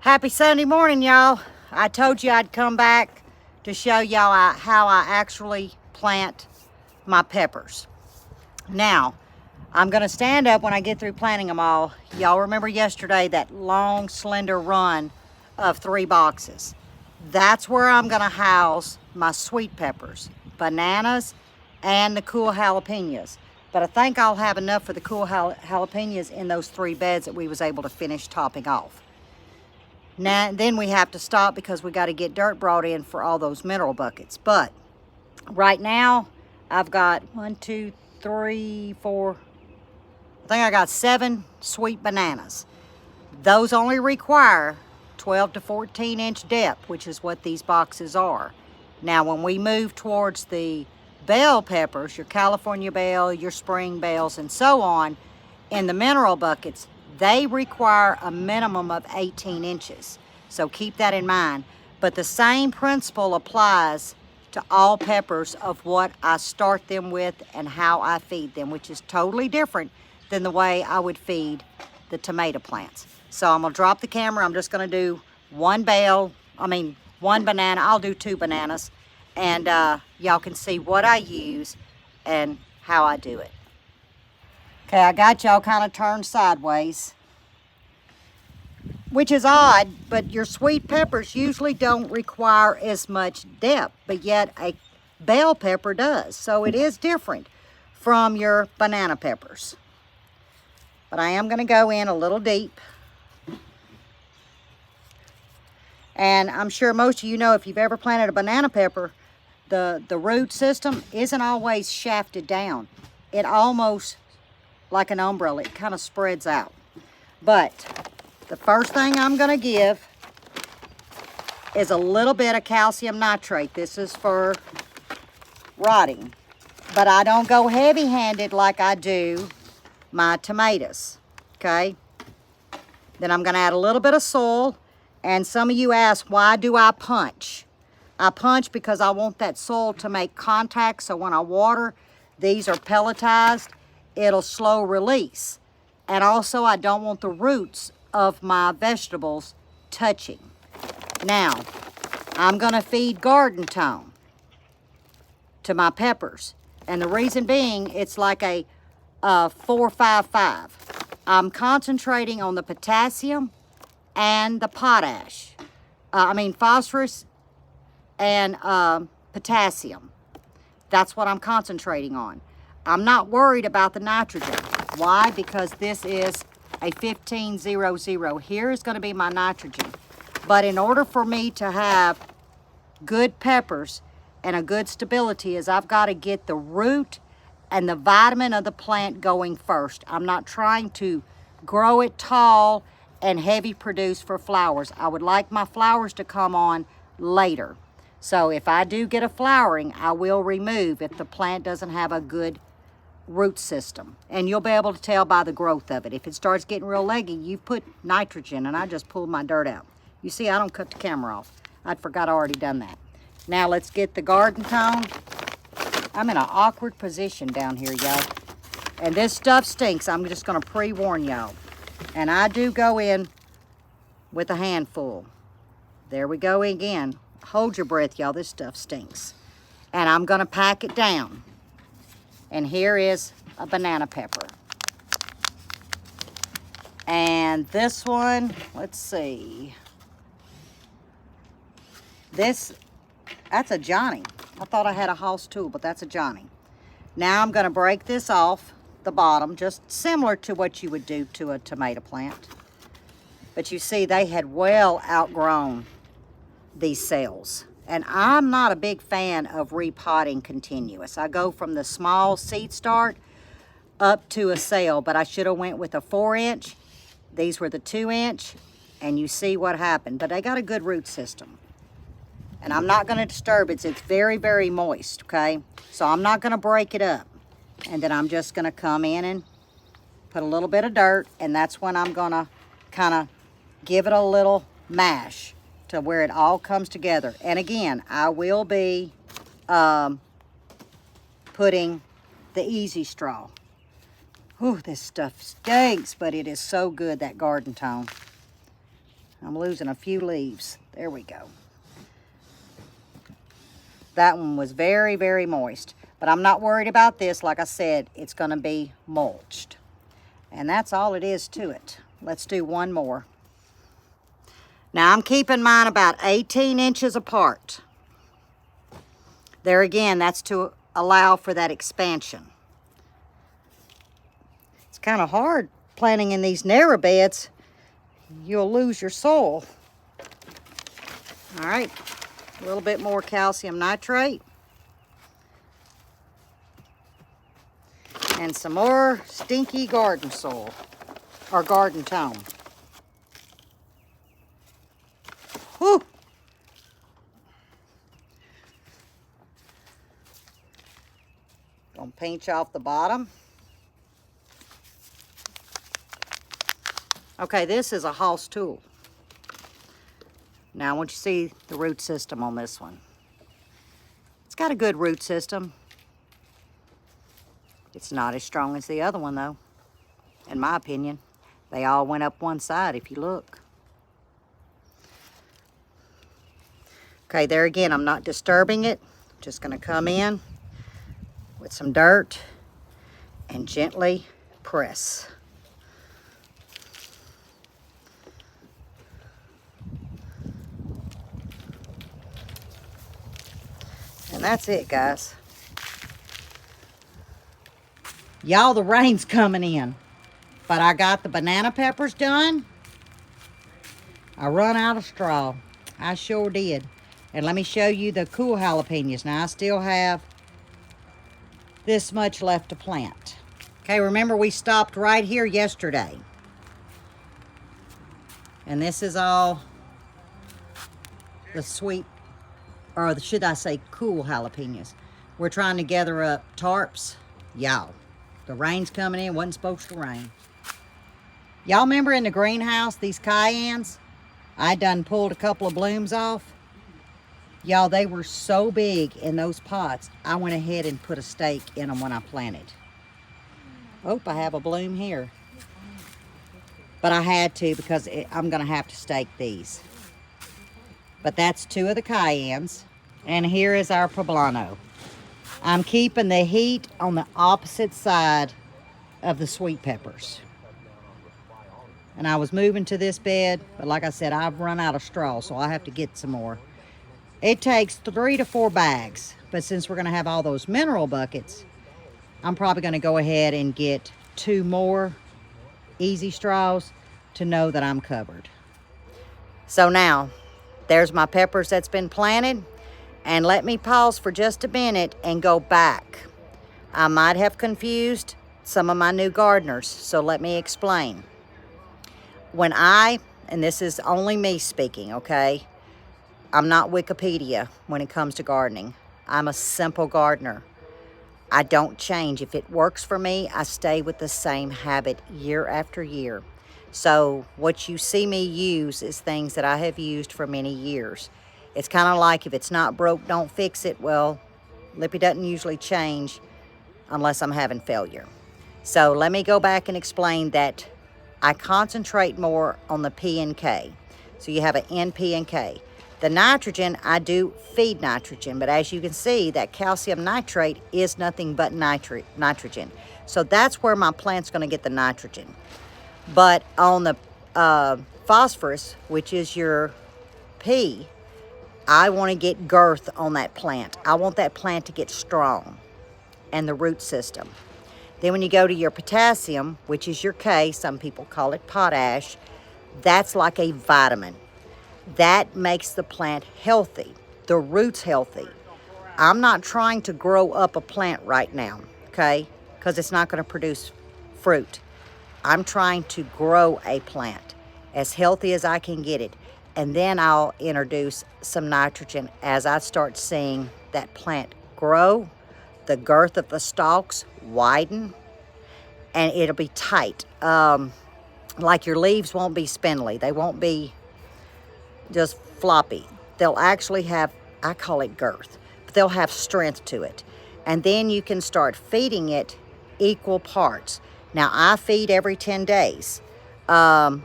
Happy Sunday morning, y'all. I told you I'd come back to show y'all how I actually plant my peppers. Now, I'm gonna stand up when I get through planting them all. Y'all remember yesterday that long, slender run of 3 boxes? That's where I'm gonna house my sweet peppers, bananas, and the cool jalapenos. But I think I'll have enough for the cool jalapenos in those 3 beds that we was able to finish topping off. Now, then we have to stop because we got to get dirt brought in for all those mineral buckets. But right now, I've got 1, 2, 3, 4, I think I got 7 sweet bananas. Those only require 12 to 14 inch depth, which is what these boxes are. Now, when we move towards the bell peppers, your California bell, your spring bells, and so on, in the mineral buckets, they require a minimum of 18 inches. So keep that in mind. But the same principle applies to all peppers of what I start them with and how I feed them, which is totally different than the way I would feed the tomato plants. So I'm gonna drop the camera. I'm just gonna do one banana. I'll do 2 bananas. And y'all can see what I use and how I do it. Okay, I got y'all kind of turned sideways, which is odd, but your sweet peppers usually don't require as much depth, but yet a bell pepper does. So it is different from your banana peppers. But I am gonna go in a little deep. And I'm sure most of you know, if you've ever planted a banana pepper, the root system isn't always shafted down. It almost, like an umbrella, it kind of spreads out. But the first thing I'm gonna give is a little bit of calcium nitrate. This is for rotting. But I don't go heavy-handed like I do my tomatoes, okay? Then I'm gonna add a little bit of soil. And some of you ask, why do I punch? I punch because I want that soil to make contact, so when I water, these are pelletized, it'll slow release. And also, I don't want the roots of my vegetables touching. Now, I'm gonna feed garden tone to my peppers. And the reason being, it's like a 4-5-5. I'm concentrating on the potassium and the potash. Phosphorus and potassium. That's what I'm concentrating on. I'm not worried about the nitrogen. Why? Because this is a 1500. Here is going to be my nitrogen. But in order for me to have good peppers and a good stability, is I've got to get the root and the vitamin of the plant going first. I'm not trying to grow it tall and heavy produce for flowers. I would like my flowers to come on later. So if I do get a flowering, I will remove if the plant doesn't have a good root system. And you'll be able to tell by the growth of it. If it starts getting real leggy, you've put nitrogen, and I just pulled my dirt out. You see, I don't cut the camera off. I forgot I already done that. Now let's get the garden tone. I'm in an awkward position down here, y'all. And this stuff stinks. I'm just gonna pre-warn y'all. And I do go in with a handful. There we go again. Hold your breath, y'all. This stuff stinks. And I'm gonna pack it down. And here is a banana pepper. And this one, let's see. That's a Johnny. I thought I had a Hoss tool, but that's a Johnny. Now I'm gonna break this off the bottom, just similar to what you would do to a tomato plant. But you see, they had well outgrown these cells. And I'm not a big fan of repotting continuous. I go from the small seed start up to a cell, but I should have went with a 4-inch. These were the 2-inch, and you see what happened. But they got a good root system. And I'm not gonna disturb it. It's very, very moist, okay? So I'm not gonna break it up. And then I'm just gonna come in and put a little bit of dirt, and that's when I'm gonna kind of give it a little mash to where it all comes together. And again, I will be putting the Easy Straw. Whew, this stuff stinks, but it is so good, that garden tone. I'm losing a few leaves. There we go. That one was very, very moist. But I'm not worried about this. Like I said, it's going to be mulched. And that's all it is to it. Let's do one more. Now I'm keeping mine about 18 inches apart. There again, that's to allow for that expansion. It's kind of hard planting in these narrow beds. You'll lose your soil. All right, a little bit more calcium nitrate. And some more stinky garden soil, or garden tone. Whew. Gonna pinch off the bottom. Okay, this is a Hoss tool. Now I want you to see the root system on this one. It's got a good root system. It's not as strong as the other one though, in my opinion. They all went up one side if you look. Okay, there again, I'm not disturbing it. Just gonna come in with some dirt and gently press. And that's it, guys. Y'all, the rain's coming in. But I got the banana peppers done. I run out of straw. I sure did. And let me show you the cool jalapenos. Now, I still have this much left to plant. Okay, remember we stopped right here yesterday. And this is all the sweet, or should I say cool jalapenos. We're trying to gather up tarps. Y'all, the rain's coming in. Wasn't supposed to rain. Y'all remember in the greenhouse, these cayennes? I done pulled a couple of blooms off. Y'all, they were so big in those pots, I went ahead and put a stake in them when I planted. Oh, I have a bloom here. But I had to because I'm going to have to stake these. But that's 2 of the cayennes. And here is our poblano. I'm keeping the heat on the opposite side of the sweet peppers. And I was moving to this bed, but like I said, I've run out of straw, so I have to get some more. It takes 3 to 4 bags, but since we're going to have all those mineral buckets, I'm probably going to go ahead and get 2 more easy straws to know that I'm covered. So now, there's my peppers that's been planted. And let me pause for just a minute and go back. I might have confused some of my new gardeners, so let me explain. When and this is only me speaking, okay? I'm not Wikipedia when it comes to gardening. I'm a simple gardener. I don't change. If it works for me, I stay with the same habit year after year. So what you see me use is things that I have used for many years. It's kind of like if it's not broke, don't fix it. Well, Lippy doesn't usually change unless I'm having failure. So let me go back and explain that I concentrate more on the P and K. So you have an N, P, and K. The nitrogen, I do feed nitrogen, but as you can see, that calcium nitrate is nothing but nitrogen. So that's where my plant's going to get the nitrogen. But on the phosphorus, which is your P, I want to get girth on that plant. I want that plant to get strong and the root system. Then when you go to your potassium, which is your K, some people call it potash, that's like a vitamin. That makes the plant healthy, the roots healthy. I'm not trying to grow up a plant right now, okay, because it's not going to produce fruit. I'm trying to grow a plant as healthy as I can get it. And then I'll introduce some nitrogen as I start seeing that plant grow, the girth of the stalks widen, and it'll be tight. Like your leaves won't be spindly. They won't be just floppy. They'll actually have, I call it girth, but they'll have strength to it. And then you can start feeding it equal parts. Now, I feed every 10 days. I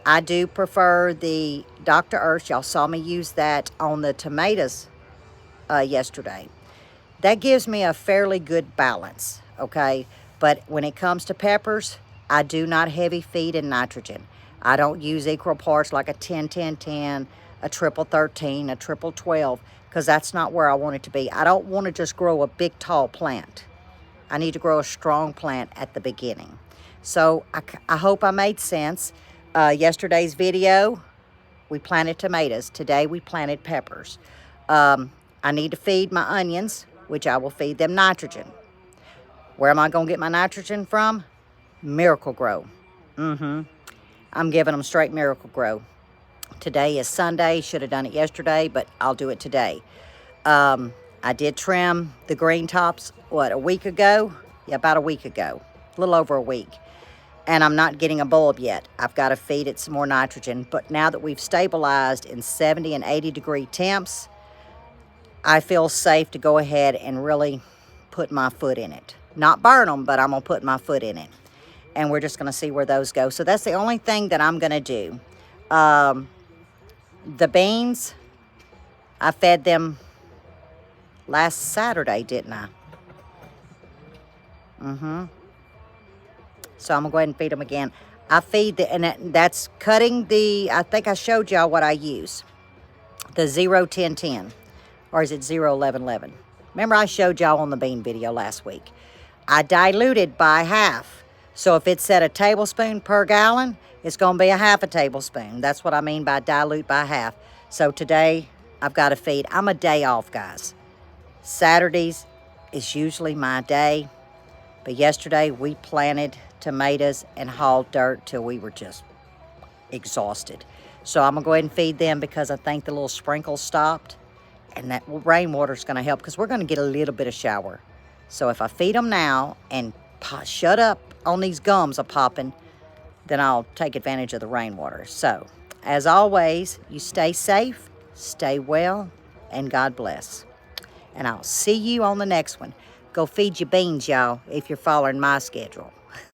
I do prefer the Dr. Earth. Y'all saw me use that on the tomatoes yesterday. That gives me a fairly good balance, okay? But when it comes to peppers, I do not heavy feed in nitrogen. I don't use equal parts like a 10-10-10, a triple 13, a triple 12, because that's not where I want it to be. I don't want to just grow a big, tall plant. I need to grow a strong plant at the beginning. So I hope I made sense. Yesterday's video, we planted tomatoes. Today we planted peppers. I need to feed my onions, which I will feed them nitrogen. Where am I going to get my nitrogen from? Miracle Grow. I'm giving them straight Miracle Grow. Today is Sunday. Should have done it yesterday, but I'll do it today. I did trim the green tops, what, a week ago? Yeah, about a week ago. A little over a week. And I'm not getting a bulb yet. I've got to feed it some more nitrogen. But now that we've stabilized in 70 and 80 degree temps, I feel safe to go ahead and really put my foot in it. Not burn them, but I'm going to put my foot in it. And we're just going to see where those go. So that's the only thing that I'm going to do. The beans, I fed them last Saturday, didn't I? So I'm going to go ahead and feed them again. I feed the, and that's cutting the, I think I showed y'all what I use. The 0-10-10. Or is it 0-11-11? Remember I showed y'all on the bean video last week. I diluted by half. So if it said a tablespoon per gallon, it's going to be a half a tablespoon. That's what I mean by dilute by half. So today I've got to feed. I'm a day off, guys. Saturdays is usually my day. But yesterday we planted tomatoes and hauled dirt till we were just exhausted. So I'm going to go ahead and feed them because I think the little sprinkles stopped. And that rainwater is going to help because we're going to get a little bit of shower. So if I feed them now and shut up on these gums are popping, then I'll take advantage of the rainwater. So, as always, you stay safe, stay well, and God bless. And I'll see you on the next one. Go feed your beans, y'all, if you're following my schedule.